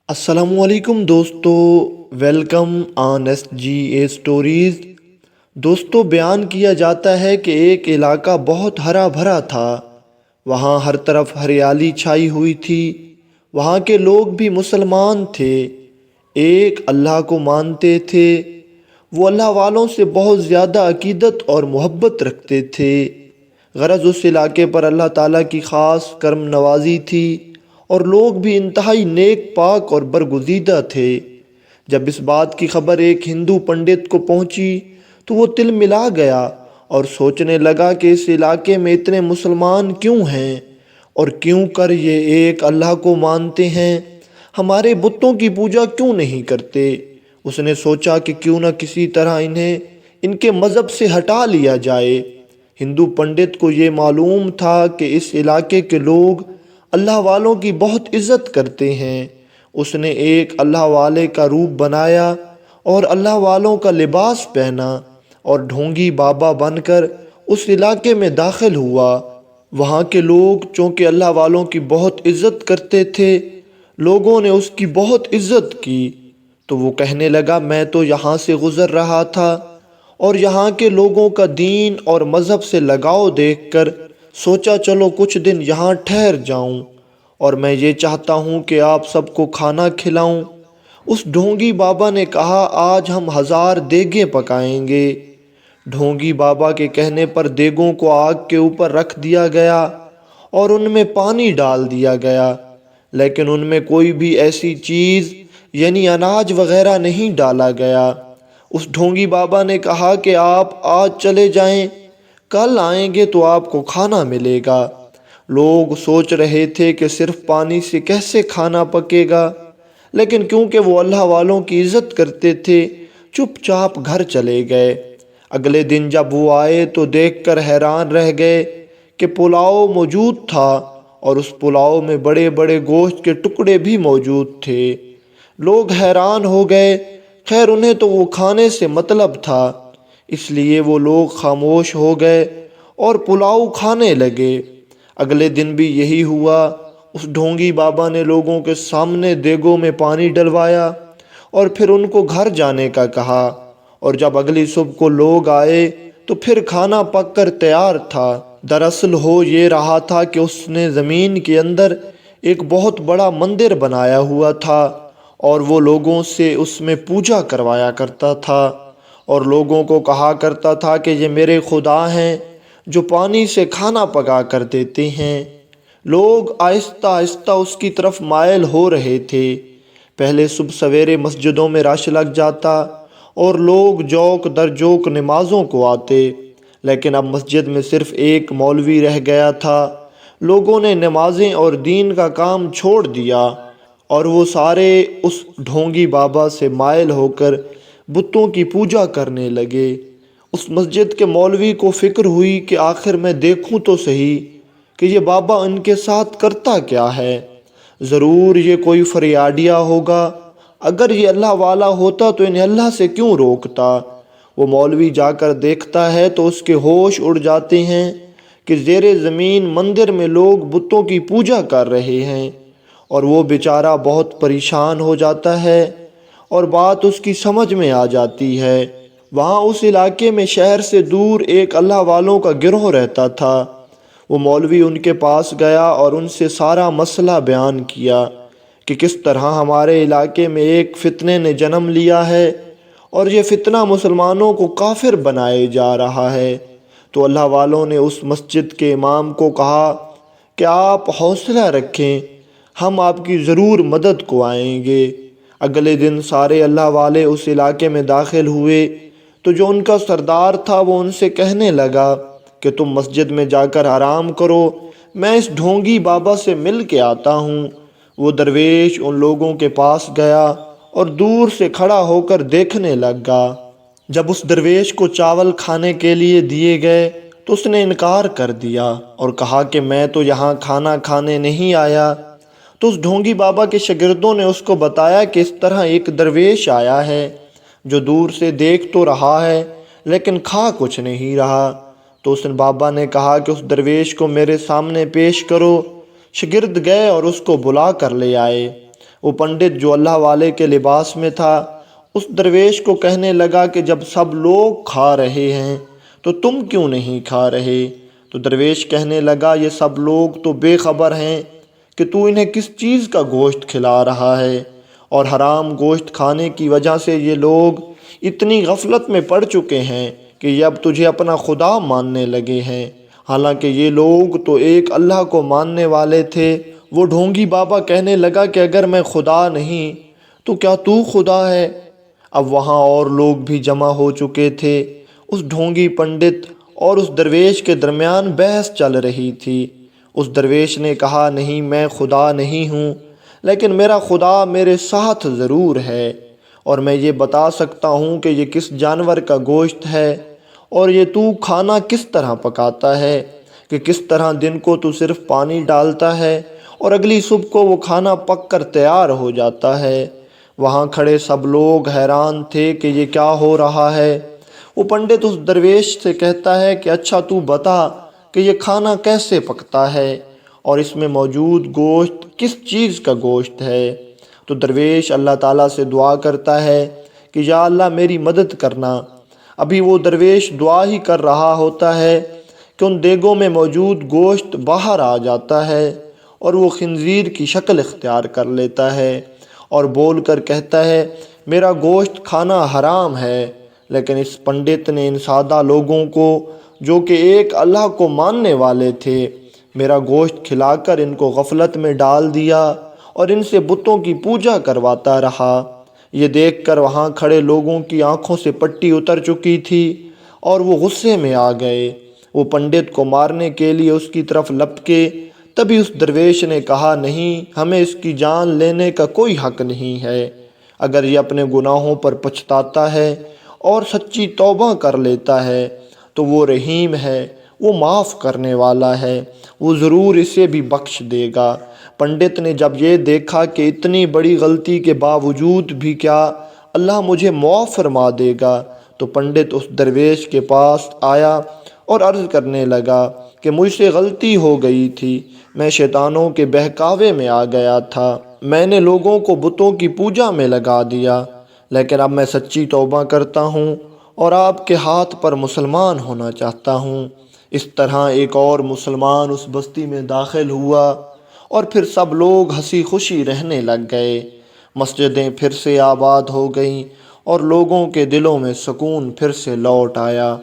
السلام علیکم دوستو، welcome on S G A stories. دوستو، بیان کیا جاتا ہے کہ ایک علاقہ بہت ہرا بھرا تھا۔ وہاں ہر طرف ہریالی چھائی ہوئی تھی۔ وہاں کے لوگ بھی مسلمان تھے، ایک اللہ کو مانتے تھے۔ وہ اللہ والوں سے بہت زیادہ عقیدت اور محبت رکھتے تھے۔ غرض اس علاقے پر اللہ تعالیٰ کی خاص کرم نوازی تھی اور لوگ بھی انتہائی نیک پاک اور برگزیدہ تھے۔ جب اس بات کی خبر ایک ہندو پنڈت کو پہنچی تو وہ تل ملا گیا اور سوچنے لگا کہ اس علاقے میں اتنے مسلمان کیوں ہیں اور کیوں کر یہ ایک اللہ کو مانتے ہیں، ہمارے بتوں کی پوجا کیوں نہیں کرتے۔ اس نے سوچا کہ کیوں نہ کسی طرح انہیں ان کے مذہب سے ہٹا لیا جائے۔ ہندو پنڈت کو یہ معلوم تھا کہ اس علاقے کے لوگ اللہ والوں کی بہت عزت کرتے ہیں۔ اس نے ایک اللہ والے کا روپ بنایا اور اللہ والوں کا لباس پہنا اور ڈھونگی بابا بن کر اس علاقے میں داخل ہوا۔ وہاں کے لوگ چونکہ اللہ والوں کی بہت عزت کرتے تھے، لوگوں نے اس کی بہت عزت کی، تو وہ کہنے لگا میں تو یہاں سے گزر رہا تھا اور یہاں کے لوگوں کا دین اور مذہب سے لگاؤ دیکھ کر سوچا چلو کچھ دن یہاں ٹھہر جاؤں، اور میں یہ چاہتا ہوں کہ آپ سب کو کھانا کھلاؤں۔ اس ڈھونگی بابا نے کہا آج ہم 1000 دیگیں پکائیں گے۔ ڈھونگی بابا کے کہنے پر دیگوں کو آگ کے اوپر رکھ دیا گیا اور ان میں پانی ڈال دیا گیا، لیکن ان میں کوئی بھی ایسی چیز یعنی اناج وغیرہ نہیں ڈالا گیا۔ اس ڈھونگی بابا نے کہا کہ آپ آج چلے جائیں، کل آئیں گے تو آپ کو کھانا ملے گا۔ لوگ سوچ رہے تھے کہ صرف پانی سے کیسے کھانا پکے گا، لیکن کیونکہ وہ اللہ والوں کی عزت کرتے تھے چپ چاپ گھر چلے گئے۔ اگلے دن جب وہ آئے تو دیکھ کر حیران رہ گئے کہ پلاؤ موجود تھا اور اس پلاؤ میں بڑے بڑے گوشت کے ٹکڑے بھی موجود تھے۔ لوگ حیران ہو گئے، خیر انہیں تو وہ کھانے سے مطلب تھا، اس لیے وہ لوگ خاموش ہو گئے اور پلاؤ کھانے لگے۔ اگلے دن بھی یہی ہوا۔ اس ڈھونگی بابا نے لوگوں کے سامنے دیگوں میں پانی ڈلوایا اور پھر ان کو گھر جانے کا کہا، اور جب اگلی صبح کو لوگ آئے تو پھر کھانا پک کر تیار تھا۔ دراصل ہو یہ رہا تھا کہ اس نے زمین کے اندر ایک بہت بڑا مندر بنایا ہوا تھا اور وہ لوگوں سے اس میں پوجا کروایا کرتا تھا اور لوگوں کو کہا کرتا تھا کہ یہ میرے خدا ہیں جو پانی سے کھانا پکا کر دیتے ہیں۔ لوگ آہستہ آہستہ اس کی طرف مائل ہو رہے تھے۔ پہلے صبح سویرے مسجدوں میں رش لگ جاتا اور لوگ جوق در جوق نمازوں کو آتے، لیکن اب مسجد میں صرف ایک مولوی رہ گیا تھا۔ لوگوں نے نمازیں اور دین کا کام چھوڑ دیا اور وہ سارے اس ڈھونگی بابا سے مائل ہو کر بتوں کی پوجا کرنے لگے۔ اس مسجد کے مولوی کو فکر ہوئی کہ آخر میں دیکھوں تو صحیح کہ یہ بابا ان کے ساتھ کرتا کیا ہے، ضرور یہ کوئی فریادیہ ہوگا، اگر یہ اللہ والا ہوتا تو انہیں اللہ سے کیوں روکتا۔ وہ مولوی جا کر دیکھتا ہے تو اس کے ہوش اڑ جاتے ہیں کہ زیر زمین مندر میں لوگ بتوں کی پوجا کر رہے ہیں، اور وہ بیچارہ بہت پریشان ہو جاتا ہے اور بات اس کی سمجھ میں آ جاتی ہے۔ وہاں اس علاقے میں شہر سے دور ایک اللہ والوں کا گروہ رہتا تھا۔ وہ مولوی ان کے پاس گیا اور ان سے سارا مسئلہ بیان کیا کہ کس طرح ہمارے علاقے میں ایک فتنے نے جنم لیا ہے اور یہ فتنہ مسلمانوں کو کافر بنائے جا رہا ہے۔ تو اللہ والوں نے اس مسجد کے امام کو کہا کہ آپ حوصلہ رکھیں، ہم آپ کی ضرور مدد کو آئیں گے۔ اگلے دن سارے اللہ والے اس علاقے میں داخل ہوئے تو جو ان کا سردار تھا وہ ان سے کہنے لگا کہ تم مسجد میں جا کر آرام کرو، میں اس ڈھونگی بابا سے مل کے آتا ہوں۔ وہ درویش ان لوگوں کے پاس گیا اور دور سے کھڑا ہو کر دیکھنے لگا۔ جب اس درویش کو چاول کھانے کے لیے دیے گئے تو اس نے انکار کر دیا اور کہا کہ میں تو یہاں کھانا کھانے نہیں آیا۔ تو اس ڈھونگی بابا کے شاگردوں نے اس کو بتایا کہ اس طرح ایک درویش آیا ہے جو دور سے دیکھ تو رہا ہے لیکن کھا کچھ نہیں رہا۔ تو اس بابا نے کہا کہ اس درویش کو میرے سامنے پیش کرو۔ شاگرد گئے اور اس کو بلا کر لے آئے۔ وہ پنڈت جو اللہ والے کے لباس میں تھا اس درویش کو کہنے لگا کہ جب سب لوگ کھا رہے ہیں تو تم کیوں نہیں کھا رہے؟ تو درویش کہنے لگا یہ سب لوگ تو بے خبر ہیں کہ تو انہیں کس چیز کا گوشت کھلا رہا ہے، اور حرام گوشت کھانے کی وجہ سے یہ لوگ اتنی غفلت میں پڑ چکے ہیں کہ یہ اب تجھے اپنا خدا ماننے لگے ہیں، حالانکہ یہ لوگ تو ایک اللہ کو ماننے والے تھے۔ وہ ڈھونگی بابا کہنے لگا کہ اگر میں خدا نہیں تو کیا تو خدا ہے؟ اب وہاں اور لوگ بھی جمع ہو چکے تھے۔ اس ڈھونگی پنڈت اور اس درویش کے درمیان بحث چل رہی تھی۔ اس درویش نے کہا نہیں، میں خدا نہیں ہوں، لیکن میرا خدا میرے ساتھ ضرور ہے، اور میں یہ بتا سکتا ہوں کہ یہ کس جانور کا گوشت ہے، اور یہ تو کھانا کس طرح پکاتا ہے کہ کس طرح دن کو تو صرف پانی ڈالتا ہے اور اگلی صبح کو وہ کھانا پک کر تیار ہو جاتا ہے۔ وہاں کھڑے سب لوگ حیران تھے کہ یہ کیا ہو رہا ہے۔ وہ پنڈت اس درویش سے کہتا ہے کہ اچھا تو بتا کہ یہ کھانا کیسے پکتا ہے اور اس میں موجود گوشت کس چیز کا گوشت ہے؟ تو درویش اللہ تعالیٰ سے دعا کرتا ہے کہ یا اللہ میری مدد کرنا۔ ابھی وہ درویش دعا ہی کر رہا ہوتا ہے کہ ان دیگوں میں موجود گوشت باہر آ جاتا ہے اور وہ خنزیر کی شکل اختیار کر لیتا ہے اور بول کر کہتا ہے میرا گوشت کھانا حرام ہے، لیکن اس پنڈت نے ان سادہ لوگوں کو جو کہ ایک اللہ کو ماننے والے تھے میرا گوشت کھلا کر ان کو غفلت میں ڈال دیا اور ان سے بتوں کی پوجا کرواتا رہا۔ یہ دیکھ کر وہاں کھڑے لوگوں کی آنکھوں سے پٹی اتر چکی تھی اور وہ غصے میں آ گئے۔ وہ پنڈت کو مارنے کے لیے اس کی طرف لپکے، تبھی اس درویش نے کہا نہیں، ہمیں اس کی جان لینے کا کوئی حق نہیں ہے۔ اگر یہ اپنے گناہوں پر پچھتاتا ہے اور سچی توبہ کر لیتا ہے تو وہ رحیم ہے، وہ معاف کرنے والا ہے، وہ ضرور اسے بھی بخش دے گا۔ پنڈت نے جب یہ دیکھا کہ اتنی بڑی غلطی کے باوجود بھی کیا اللہ مجھے معاف فرما دے گا، تو پنڈت اس درویش کے پاس آیا اور عرض کرنے لگا کہ مجھ سے غلطی ہو گئی تھی، میں شیطانوں کے بہکاوے میں آ گیا تھا، میں نے لوگوں کو بتوں کی پوجا میں لگا دیا، لیکن اب میں سچی توبہ کرتا ہوں اور آپ کے ہاتھ پر مسلمان ہونا چاہتا ہوں۔ اس طرح ایک اور مسلمان اس بستی میں داخل ہوا اور پھر سب لوگ ہنسی خوشی رہنے لگ گئے۔ مسجدیں پھر سے آباد ہو گئیں اور لوگوں کے دلوں میں سکون پھر سے لوٹ آیا۔